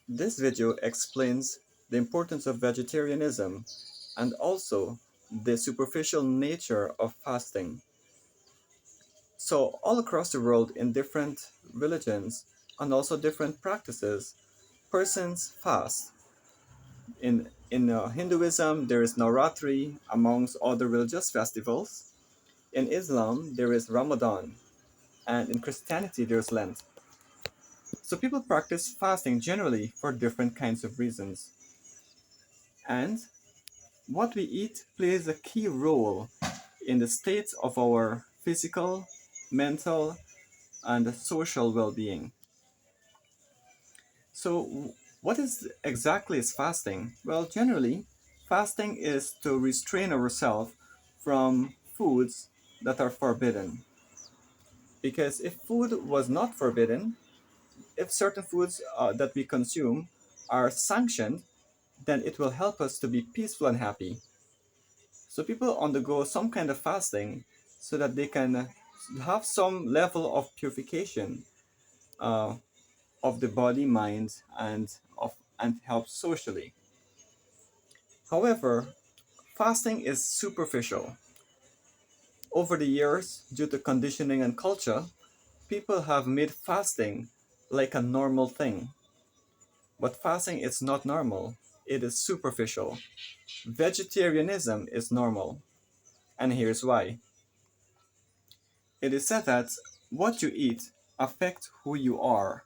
This video explains the importance of vegetarianism and also the superficial nature of fasting. So, all across the world, in different religions and also different practices, persons fast. In Hinduism, there is Navratri amongst other religious festivals. In Islam, there is Ramadan, and in Christianity, there's Lent. So people practice fasting generally for different kinds of reasons. And what we eat plays a key role in the state of our physical, mental, and social well-being. So what is exactly is fasting? Well, generally, fasting is to restrain ourselves from foods that are forbidden. Because if food was not forbidden, if certain foods that we consume are sanctioned, then it will help us to be peaceful and happy. So people undergo some kind of fasting so that they can have some level of purification uh, of the body, mind, and help socially. However, fasting is superficial. Over the years, due to conditioning and culture, people have made fasting like a normal thing. But fasting is not normal. It is superficial. Vegetarianism is normal. And here's why. It is said that what you eat affects who you are,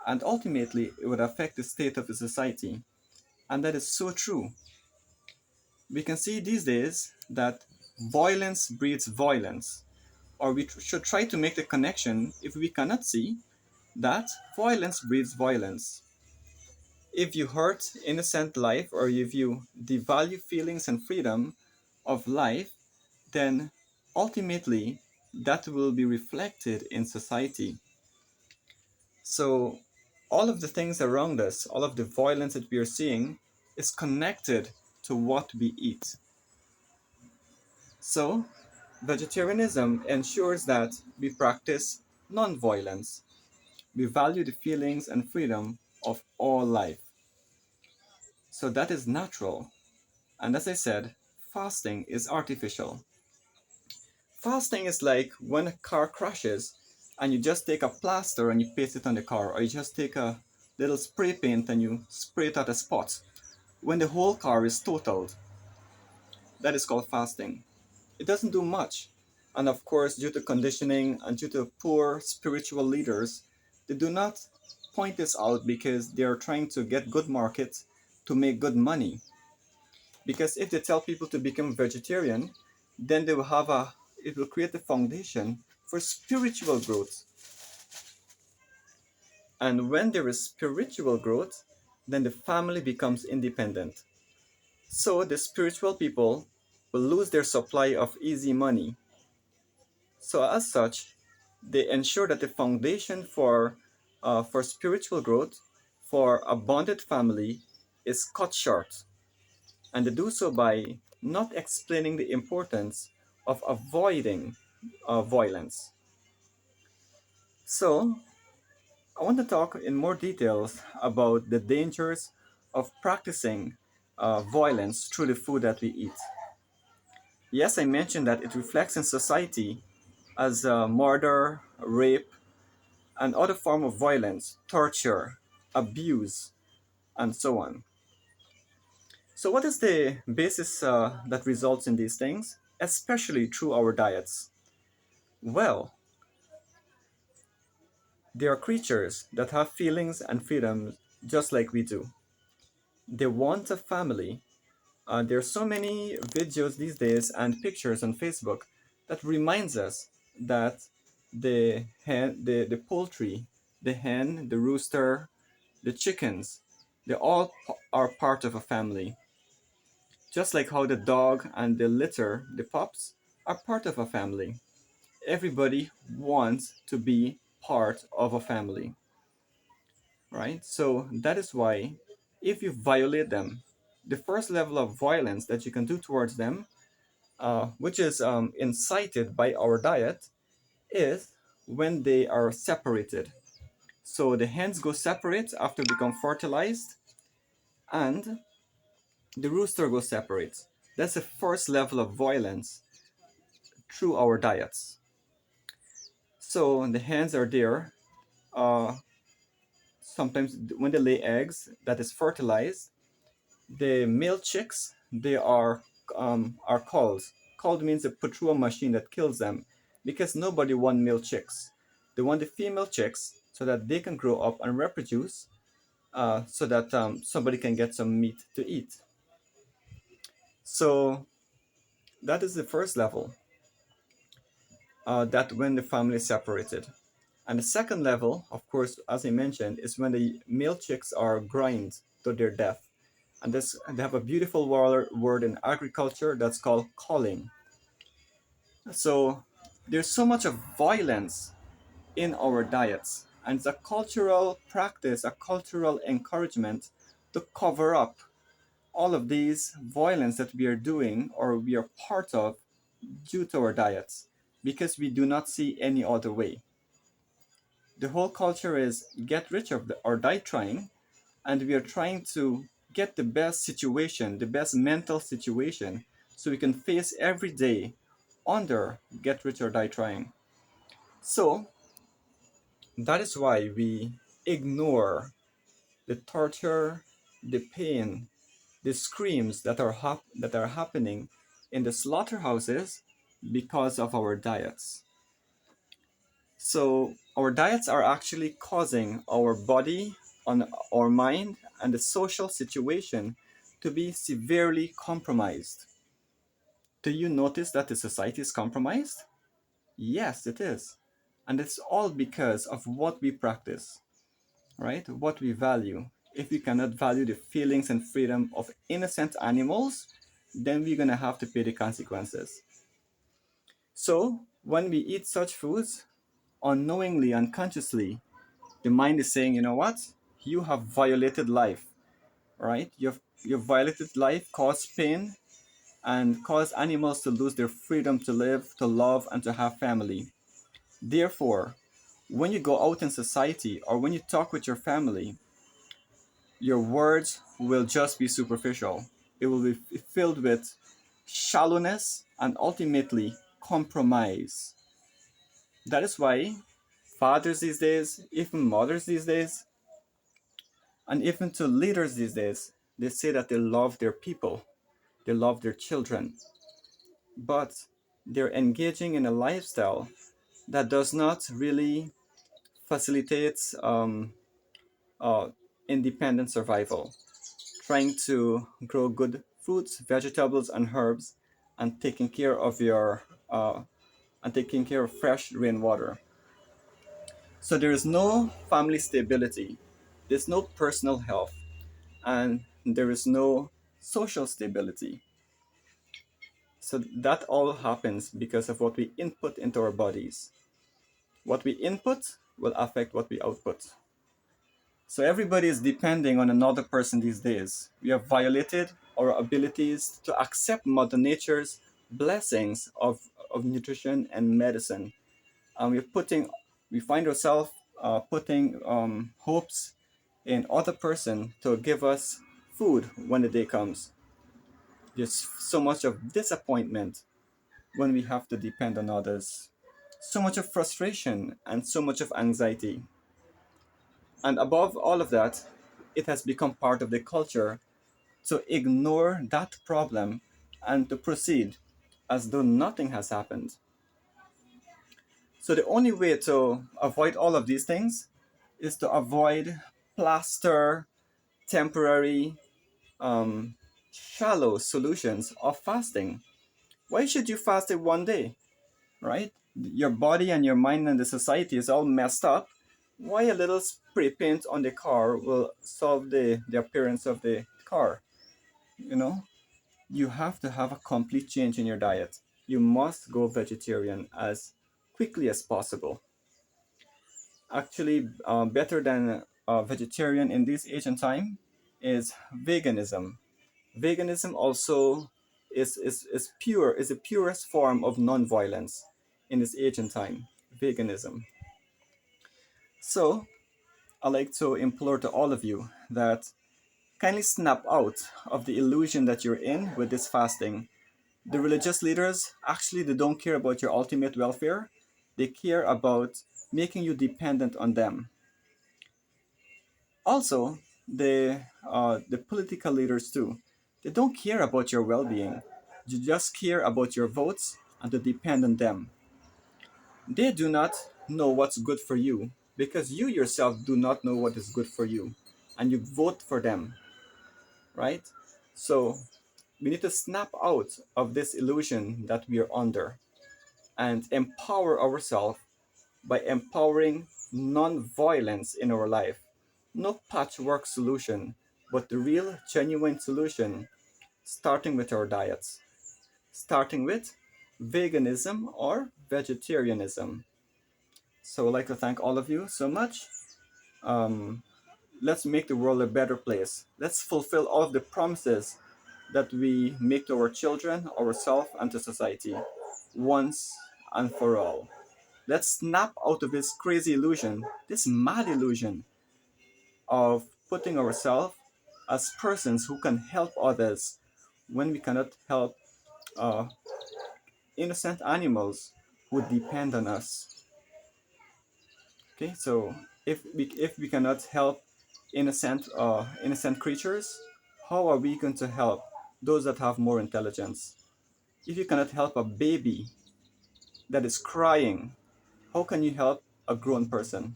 and ultimately it would affect the state of the society. And that is so true. We can see these days that violence breeds violence, or we should try to make the connection if we cannot see that violence breeds violence. If you hurt innocent life or if you devalue feelings and freedom of life, then ultimately that will be reflected in society. So all of the things around us, all of the violence that we are seeing is connected to what we eat. So vegetarianism ensures that we practice non-violence. We value the feelings and freedom of all life. So that is natural. And as I said, fasting is artificial. Fasting is like when a car crashes and you just take a plaster and you paste it on the car, or you just take a little spray paint and you spray it at a spot. When the whole car is totaled, that is called fasting. It doesn't do much. And of course, due to conditioning and due to poor spiritual leaders, they do not point this out because they are trying to get good markets to make good money. Because if they tell people to become vegetarian, then they will have a it will create a foundation for spiritual growth. And when there is spiritual growth, then the family becomes independent. So the spiritual people will lose their supply of easy money. So as such, they ensure that the foundation for spiritual growth, for a bonded family, is cut short. And they do so by not explaining the importance of avoiding violence. So, I want to talk in more details about the dangers of practicing violence through the food that we eat. Yes, I mentioned that it reflects in society as murder, rape, and other form of violence, torture, abuse, and so on. So, what is the basis that results in these things, especially through our diets? Well, they are creatures that have feelings and freedoms just like we do. They want a family. There are so many videos these days and pictures on Facebook that reminds us that the poultry, the hen, the rooster, the chickens, they all are part of a family. Just like how the dog and the litter, the pups, are part of a family. Everybody wants to be part of a family, right? So that is why if you violate them, the first level of violence that you can do towards them, which is incited by our diet, is when they are separated. So the hens go separate after become fertilized, and the rooster goes separate. That's the first level of violence through our diets. So the hens are there. Uh, Sometimes when they lay eggs, that is fertilized. The male chicks, they are called. Called means they put through a machine that kills them, because nobody want male chicks. They want the female chicks so that they can grow up and reproduce, so that somebody can get some meat to eat. So that is the first level, that when the family is separated. And the second level, of course, as I mentioned, is when the male chicks are grind to their death. And this, they have a beautiful word in agriculture that's called calling. So there's so much of violence in our diets, and it's a cultural practice, a cultural encouragement to cover up all of these violence that we are doing or we are part of due to our diets, because we do not see any other way. The whole culture is get rich or die trying, and we are trying to get the best situation, the best mental situation, so we can face every day under get rich or die trying. So that is why we ignore the torture, the pain, the screams that are happening in the slaughterhouses because of our diets. So our diets are actually causing our body, on our mind, and the social situation to be severely compromised. Do you notice that the society is compromised? Yes, it is. And it's all because of what we practice, right? What we value. If we cannot value the feelings and freedom of innocent animals, then we're going to have to pay the consequences. So, when we eat such foods, unknowingly, unconsciously, the mind is saying, you know what? You have violated life, right? You've violated life, caused pain, and caused animals to lose their freedom to live, to love, and to have family. Therefore, when you go out in society or when you talk with your family, your words will just be superficial. It will be filled with shallowness and ultimately compromise. That is why fathers these days, even mothers these days, and even to leaders these days, they say that they love their people, they love their children, but they're engaging in a lifestyle that does not really facilitate uh, independent survival, trying to grow good fruits, vegetables, and herbs, and taking care of your and taking care of fresh rainwater. So there is no family stability, there's no personal health, and there is no social stability. So that all happens because of what we input into our bodies. What we input will affect what we output. So everybody is depending on another person these days. We have violated our abilities to accept Mother Nature's blessings of nutrition and medicine. And we find ourselves putting hopes in other person to give us food when the day comes. There's so much of disappointment when we have to depend on others, so much of frustration and so much of anxiety. And above all of that, it has become part of the culture to ignore that problem and to proceed as though nothing has happened. So the only way to avoid all of these things is to avoid plaster, temporary, um, shallow solutions of fasting. Why should you fast it one day, right? Your body and your mind and the society is all messed up. Why a little spray paint on the car will solve the appearance of the car? You know, you have to have a complete change in your diet. You must go vegetarian as quickly as possible. Actually, better than vegetarian in this age and time is veganism. Veganism also is the purest form of non-violence in this age and time. Veganism. So I like to implore to all of you that kindly snap out of the illusion that you're in with this fasting. The religious leaders actually they don't care about your ultimate welfare. They care about making you dependent on them. Also, the political leaders too. They don't care about your well-being. They just care about your votes and to depend on them. They do not know what's good for you because you yourself do not know what is good for you, and you vote for them, right? So we need to snap out of this illusion that we are under and empower ourselves by empowering non-violence in our life. No patchwork solution, but the real, genuine solution, starting with our diets, starting with veganism or vegetarianism. So I'd like to thank all of you so much. Um, let's make the world a better place. Let's fulfill all of the promises that we make to our children, ourselves, and to society once and for all. Let's snap out of this crazy illusion, this mad illusion of putting ourselves as persons who can help others when we cannot help uh, innocent animals who depend on us. Okay, so if we cannot help innocent creatures, how are we going to help those that have more intelligence? If you cannot help a baby that is crying, how can you help a grown person?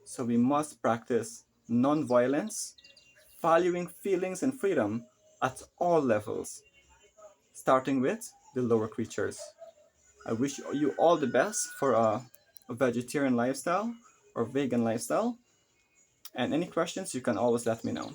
So we must practice non-violence, valuing feelings and freedom at all levels, starting with the lower creatures. I wish you all the best for a vegetarian lifestyle or vegan lifestyle. And any questions, you can always let me know.